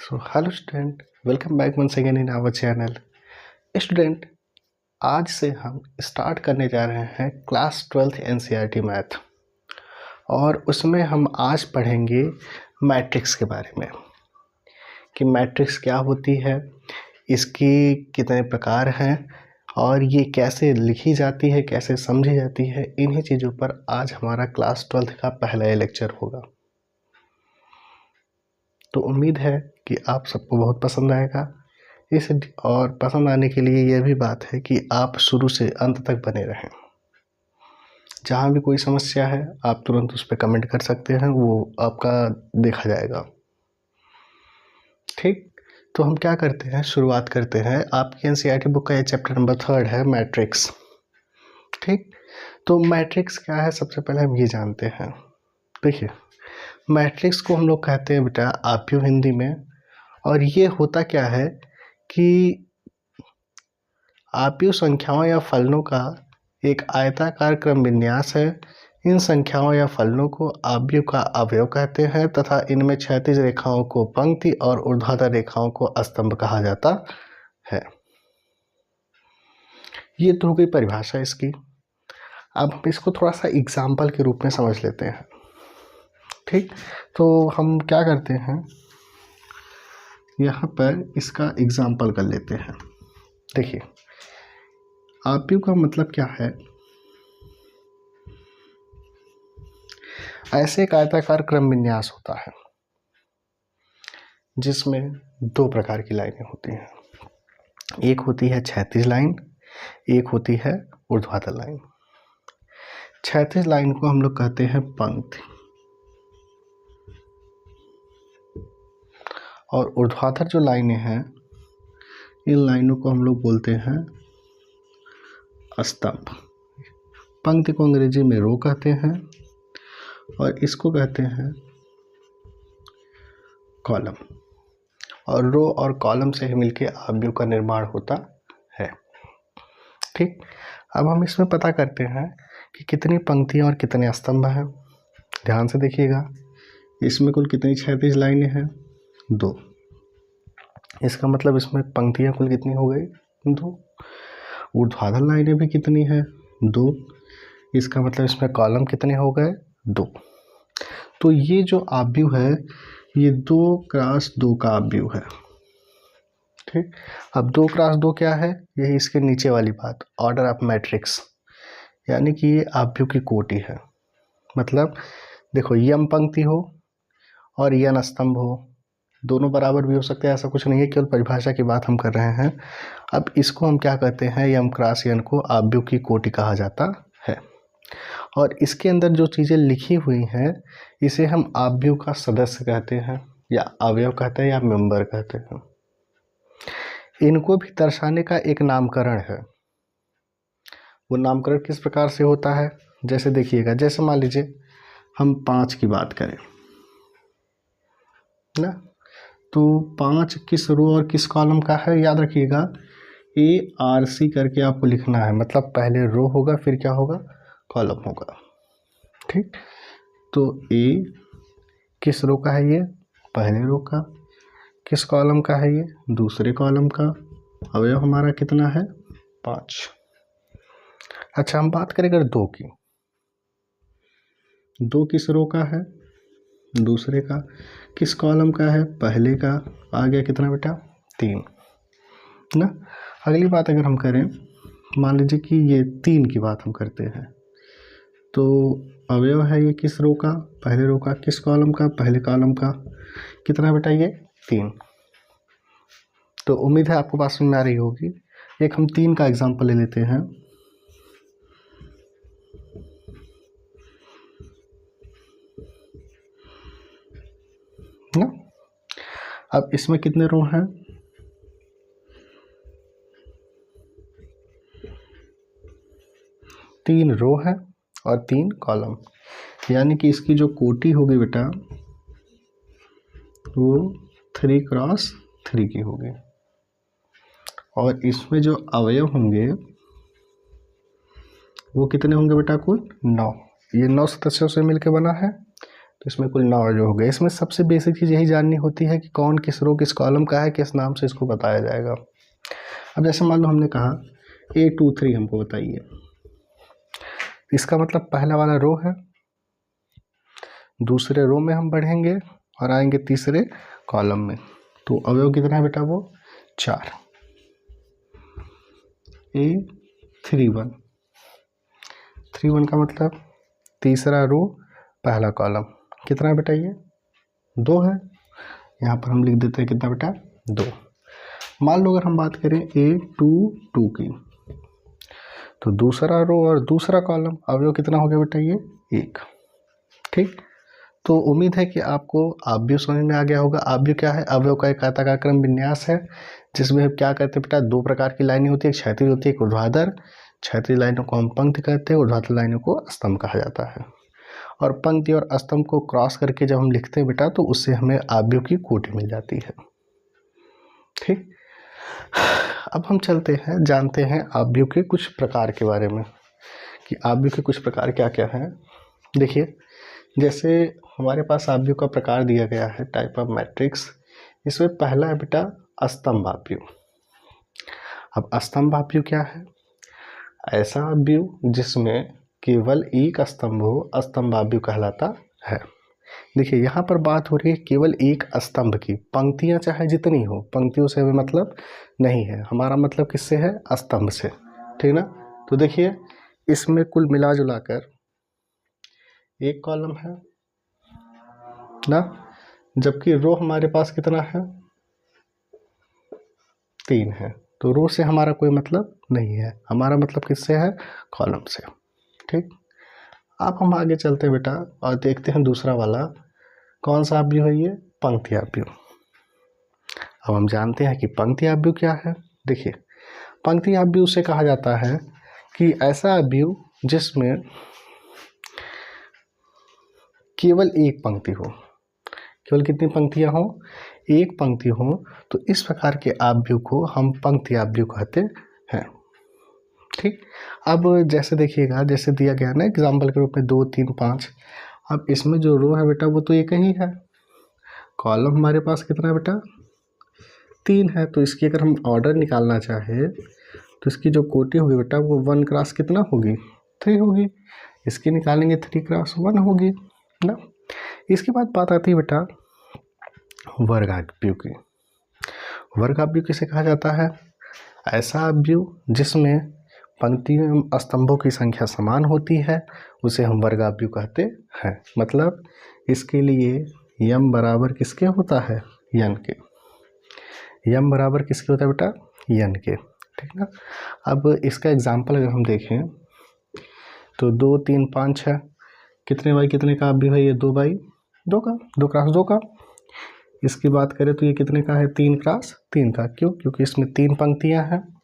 So hello student, welcome back once again in our channel. Student, आज से हम start करने जा रहे हैं क्लास 12th NCERT मैथ और उसमें हम आज पढ़ेंगे मैट्रिक्स के बारे में कि मैट्रिक्स क्या होती है, इसकी कितने प्रकार हैं और ये कैसे लिखी जाती है, कैसे समझी जाती है। इन्हीं चीज़ों पर आज हमारा क्लास 12th का पहला लेक्चर होगा। तो उम्मीद है कि आप सबको बहुत पसंद आएगा इस और पसंद आने के लिए यह भी बात है कि आप शुरू से अंत तक बने रहें। जहाँ भी कोई समस्या है आप तुरंत उस पर कमेंट कर सकते हैं, वो आपका देखा जाएगा। ठीक, तो हम क्या करते हैं, शुरुआत करते हैं। आपकी NCERT बुक का ये चैप्टर नंबर 3 है, मैट्रिक्स। ठीक, तो मैट्रिक्स क्या है सबसे पहले हम ये जानते हैं। देखिए, मैट्रिक्स को हम लोग कहते हैं बेटा आप्यू हिंदी में, और ये होता क्या है कि आप्यू संख्याओं या फलनों का एक आयताकार क्रम विन्यास है। इन संख्याओं या फलनों को आव्यूह का अवयव कहते हैं तथा इनमें क्षैतिज रेखाओं को पंक्ति और ऊर्ध्वाधर रेखाओं को स्तंभ कहा जाता है। ये तो हो गई परिभाषा इसकी। अब हम इसको थोड़ा सा एग्जाम्पल के रूप में समझ लेते हैं। ठीक, तो हम क्या करते हैं, यहाँ पर इसका एग्जाम्पल कर लेते हैं। देखिए, आप्यू का मतलब क्या है, ऐसे एक आयताकार क्रम विन्यास होता है जिसमें दो प्रकार की लाइनें होती हैं। एक होती है क्षैतिज लाइन, एक होती है ऊर्ध्वाधर लाइन। क्षैतिज लाइन को हम लोग कहते हैं पंक्ति और ऊर्ध्वाधर जो लाइनें हैं इन लाइनों को हम लोग बोलते हैं स्तंभ। पंक्ति को अंग्रेजी में रो कहते हैं और इसको कहते हैं कॉलम, और रो और कॉलम से ही मिलके आव्यूह का निर्माण होता है। ठीक, अब हम इसमें पता करते हैं कि कितनी पंक्तियां और कितने स्तंभ हैं। ध्यान से देखिएगा, इसमें कुल कितनी क्षैतिज लाइनें हैं, 2। इसका मतलब इसमें पंक्तियां कुल कितनी हो गई, 2। ऊर्ध्वाधर लाइनें भी कितनी है, 2। इसका मतलब इसमें कॉलम कितने हो गए, 2। तो ये जो आव्यूह है ये 2x2 का आव्यूह है। ठीक, अब 2x2 क्या है, यही इसके नीचे वाली बात, ऑर्डर ऑफ मैट्रिक्स, यानी कि ये आव्यूह की कोटि है। मतलब देखो, यम पंक्ति हो और यन स्तंभ हो, दोनों बराबर भी हो सकते हैं, ऐसा कुछ नहीं है, केवल परिभाषा की बात हम कर रहे हैं। अब इसको हम क्या कहते हैं, यम क्रॉस यन को आव्यूह की कोटि कहा जाता है और इसके अंदर जो चीज़ें लिखी हुई हैं इसे हम आव्यूह का सदस्य कहते हैं या अवयव कहते हैं या मेंबर कहते हैं। इनको भी दर्शाने का एक नामकरण है। वो नामकरण किस प्रकार से होता है, जैसे देखिएगा, जैसे मान लीजिए हम 5 की बात करें ना, तो 5 किस रो और किस कॉलम का है, याद रखिएगा ARC करके आपको लिखना है। मतलब पहले रो होगा फिर क्या होगा, कॉलम होगा। ठीक, तो A किस रो का है, ये पहले रो का। किस कॉलम का है, ये दूसरे कॉलम का। अवयव हमारा कितना है, 5। अच्छा, हम बात करें अगर 2 की, 2 किस रो का है, दूसरे का। किस कॉलम का है, पहले का। आ गया कितना बेटा, 3 ना। अगली बात अगर हम करें, मान लीजिए कि ये 3 की बात हम करते हैं, तो अवयव है ये किस रो का, पहले रो का। किस कॉलम का, पहले कॉलम का। कितना बेटा, ये 3। तो उम्मीद है आपको बात समझ में आ रही होगी। एक हम 3 का एग्जाम्पल ले लेते हैं। ना, अब इसमें कितने रो हैं, 3 रो है और 3 कॉलम, यानी कि इसकी जो कोटि होगी बेटा वो 3x3 की होगी और इसमें जो अवयव होंगे वो कितने होंगे बेटा, कुल 9। ये 9 सदस्यों से मिलकर बना है, तो इसमें कुल 9 जो हो गए। इसमें सबसे बेसिक चीज़ यही जाननी होती है कि कौन किस रो किस कॉलम का है, किस नाम से इसको बताया जाएगा। अब जैसे मान लो हमने कहा A23 हमको बताइए, इसका मतलब पहला वाला रो है, दूसरे रो में हम बढ़ेंगे और आएंगे तीसरे कॉलम में। तो अवयव कितना है बेटा, वो 4। A31 का मतलब तीसरा रो पहला कॉलम, कितना है बेटा, ये 2 है। यहाँ पर हम लिख देते हैं कितना बेटा, 2। मान लो अगर हम बात करें A22 की, तो दूसरा रो और दूसरा कॉलम, अवयव कितना हो गया बेटा, ये 1। ठीक, तो उम्मीद है कि आपको आव्यूह समझ में आ गया होगा। आव्यूह क्या है, अवयव का एक आयताकार क्रम विन्यास है, जिसमें हम क्या करते हैं बेटा, 2 प्रकार की लाइनें होती है, एक क्षैतिज होती है, एक ऊर्ध्वाधर। क्षैतिज लाइनों को हम पंक्ति कहते हैं, ऊर्ध्वाधर लाइनों को स्तंभ कहा जाता है। और पंक्ति और स्तंभ को क्रॉस करके जब हम लिखते हैं बेटा, तो उससे हमें आव्यूह की कोटि मिल जाती है। ठीक, अब हम चलते हैं, जानते हैं आव्यूह के कुछ प्रकार के बारे में, कि आव्यूह के कुछ प्रकार क्या क्या हैं। देखिए, जैसे हमारे पास आव्यूह का प्रकार दिया गया है, टाइप ऑफ मैट्रिक्स। इसमें पहला है बेटा स्तंभ आव्यूह। अब स्तंभ आव्यूह क्या है, ऐसा आव्यूह जिसमें केवल एक स्तंभ हो, स्तंभ आव्यूह कहलाता है। देखिए, यहाँ पर बात हो रही है केवल एक स्तंभ की, पंक्तियाँ चाहे जितनी हो, पंक्तियों से हमें मतलब नहीं है, हमारा मतलब किससे है, स्तंभ से। ठीक ना। तो देखिए, इसमें कुल मिला जुला कर एक कॉलम है ना, जबकि रो हमारे पास कितना है, 3 है। तो रो से हमारा कोई मतलब नहीं है, हमारा मतलब किससे है, कॉलम से। ठीक, अब हम आगे चलते हैं बेटा और देखते हैं दूसरा वाला कौन सा आव्यूह है, ये पंक्ति आव्यूह। अब हम जानते हैं कि पंक्ति आव्यूह क्या है। देखिए, पंक्ति आव्यूह से कहा जाता है कि ऐसा आव्यूह जिसमें केवल एक पंक्ति हो, केवल कितनी पंक्तियां हो, एक पंक्ति हो, तो इस प्रकार के आव्यूह को हम पंक्ति आव्यूह कहते हैं। ठीक, अब जैसे देखिएगा, जैसे दिया गया ना एग्जाम्पल के रूप में 2, 3, 5। अब इसमें जो रो है बेटा, वो तो एक ही है, कॉलम हमारे पास कितना है बेटा, 3 है। तो इसकी अगर हम ऑर्डर निकालना चाहे, तो इसकी जो कोटि होगी बेटा, वो 1 क्रॉस कितना होगी, 3 होगी। इसकी निकालेंगे 3 क्रॉस 1 होगी ना। इसके बाद बात आती है बेटा वर्ग आव्यूह की। वर्ग आव्यूह किसे कहा जाता है, ऐसा आव्यूह जिसमें पंक्तियों स्तंभों की संख्या समान होती है, उसे हम वर्ग आव्यूह कहते हैं। मतलब इसके लिए यम बराबर किसके होता है, यन के। यम बराबर किसके होता है बेटा, यन के। ठीक ना। अब इसका एग्जाम्पल अगर हम देखें, तो 2, 3, 5, 6 कितने बाई कितने का आव्यूह है, ये 2 बाई 2 का, 2 क्रॉस 2 का। इसकी बात करें तो ये कितने का है, 3 क्रॉस 3 का। क्यों, क्योंकि इसमें 3 पंक्तियां हैं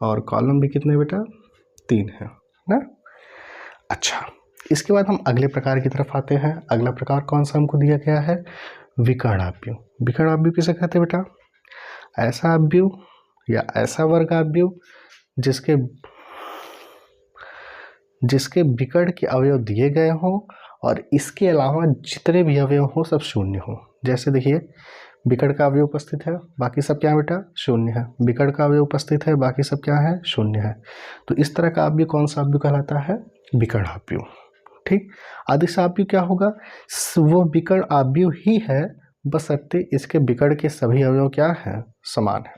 और कॉलम भी कितने बेटा, 3 है ना। अच्छा, इसके बाद हम अगले प्रकार की तरफ आते हैं। अगला प्रकार कौन सा हमको दिया गया है, विकर्ण आव्यूह। विकर्ण आव्यूह किसे कहते हैं बेटा, ऐसा आव्यूह या ऐसा वर्ग आव्यूह जिसके विकर्ण के अवयव दिए गए हों और इसके अलावा जितने भी अवयव हो सब शून्य हो। जैसे देखिए, विकर्ण का अवयव उपस्थित है, बाकी सब क्या है बेटा, शून्य है। विकर्ण का अवयव उपस्थित है, बाकी सब क्या है, शून्य है। तो इस तरह का आव्यूह कौन सा आव्यूह कहलाता है, विकर्ण आव्यूह। ठीक, अदिश आव्यूह क्या होगा, वो विकर्ण आव्यूह ही है, बशर्ते इसके विकर्ण के सभी अवयव क्या हैं, समान है।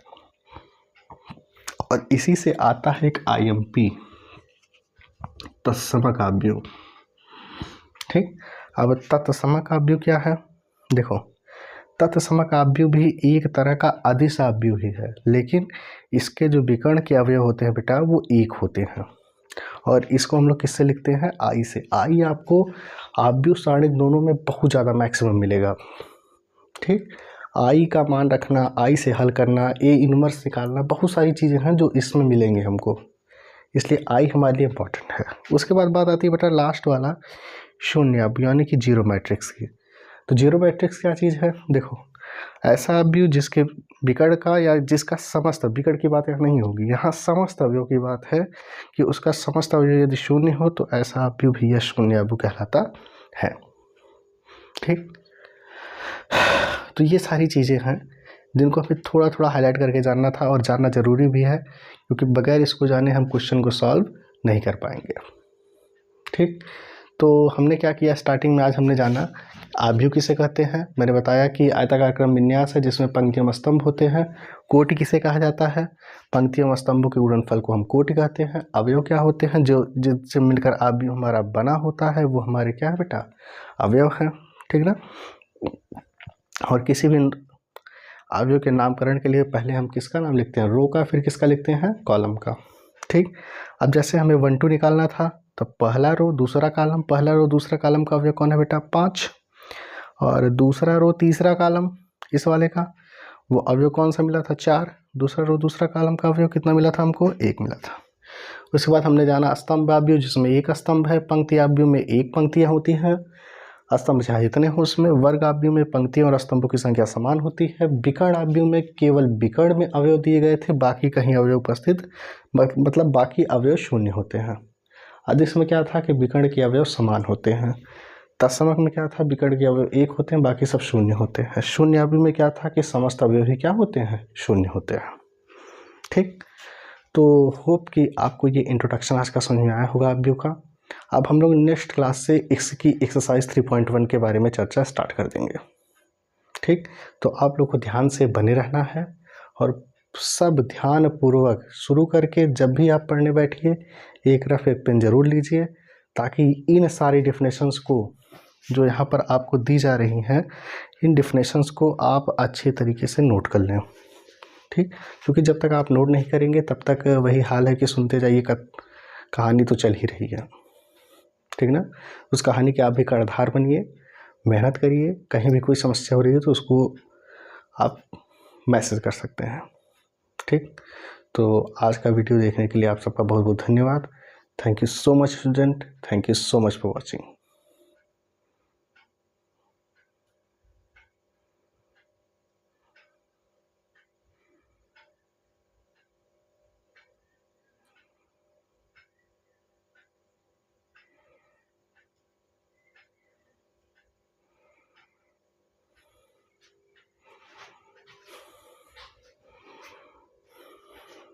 और इसी से आता है एक IMP, तत्समक आव्यूह। ठीक, अब तत्समक आव्यूह क्या है, देखो, तत्समक आव्यूह भी एक तरह का अदिश आव्यूह ही है, लेकिन इसके जो विकर्ण के अवयव होते हैं बेटा, वो एक होते हैं। और इसको हम लोग किससे लिखते हैं, आई से। आई आपको आव्यूह सारणी दोनों में बहुत ज़्यादा मैक्सिमम मिलेगा। ठीक, आई का मान रखना, आई से हल करना, ए इनवर्स निकालना, बहुत सारी चीज़ें हैं जो इसमें मिलेंगे हमको, इसलिए आई हमारे लिए इम्पोर्टेंट है। उसके बाद बात आती है बेटा लास्ट वाला शून्य आव्यूह, यानी कि जीरो मैट्रिक्स की। तो जीरो मैट्रिक्स क्या चीज़ है, देखो, ऐसा आव्यूह जिसके विकर्ण का या जिसका समस्त, विकर्ण की बात यहाँ नहीं होगी, यहाँ समस्त अवयव की बात है कि उसका समस्त अवयव यदि शून्य हो तो ऐसा अवयव भी यह शून्य अवयव कहलाता है। ठीक, तो ये सारी चीज़ें हैं जिनको हमें थोड़ा थोड़ा हाईलाइट करके जानना था और जानना ज़रूरी भी है, क्योंकि बगैर इसको जाने हम क्वेश्चन को सॉल्व नहीं कर पाएंगे। ठीक, तो हमने क्या किया स्टार्टिंग में, आज हमने जाना आव्यूह किसे कहते हैं। मैंने बताया कि आयताकार क्रम विन्यास है जिसमें पंक्ति एवं स्तंभ होते हैं। कोटि किसे कहा जाता है, पंक्ति एवं स्तंभों के गुणनफल को हम कोटि कहते हैं। अवयव क्या होते हैं, जो जिससे मिलकर आव्यूह हमारा बना होता है वो हमारे क्या है बेटा, अवयव है। ठीक ना, और किसी भी अवयव के नामकरण के लिए पहले हम किसका नाम लिखते हैं, रो का, फिर किसका लिखते हैं, कॉलम का। ठीक, अब जैसे हमें 1 2 निकालना था तो पहला रो दूसरा कॉलम, पहला रो दूसरा कॉलम का अवयव कौन है बेटा, 5, और दूसरा रो तीसरा कॉलम इस वाले का वो अवयव कौन सा मिला था, 4। दूसरा रो दूसरा कॉलम का अवयव कितना मिला था हमको, 1 मिला था। उसके बाद हमने जाना स्तंभ अवयव जिसमें एक स्तंभ है, पंक्ति अवयव में एक पंक्तियाँ होती हैं, स्तंभ चाहे जितने हो उसमें, वर्ग अवयव में पंक्तियों और स्तंभों की संख्या समान होती है, विकर्ण अवयव में केवल विकर्ण में अवयव दिए गए थे, बाकी कहीं अवयव उपस्थित, मतलब बाकी अवयव शून्य होते हैं। अधिक में क्या था कि विकर्ण के अवयव समान होते हैं। तत्समक में क्या था, विकर्ण के अवयव एक होते हैं, बाकी सब शून्य होते हैं। शून्य अवयव में क्या था कि समस्त अवयव ही क्या होते हैं, शून्य होते हैं। ठीक, तो होप कि आपको ये इंट्रोडक्शन आज का समझ में आया होगा अवयव का। अब हम लोग नेक्स्ट क्लास से इसकी एक्सरसाइज 3.1 के बारे में चर्चा स्टार्ट कर देंगे। ठीक, तो आप लोग को ध्यान से बने रहना है और सब ध्यान पूर्वक शुरू करके जब भी आप पढ़ने बैठिए एक रफ एक पेन जरूर लीजिए, ताकि इन सारी डेफिनेशंस को जो यहाँ पर आपको दी जा रही हैं, इन डेफिनेशंस को आप अच्छे तरीके से नोट कर लें। ठीक, क्योंकि जब तक आप नोट नहीं करेंगे तब तक वही हाल है कि सुनते जाइए, कहानी तो चल ही रही है। ठीक ना, उस कहानी के आप भी कर्णधार बनिए, मेहनत करिए, कहीं भी कोई समस्या हो रही है तो उसको आप मैसेज कर सकते हैं। ठीक, तो आज का वीडियो देखने के लिए आप सबका बहुत बहुत धन्यवाद। Thank you so much student, thank you so much for watching.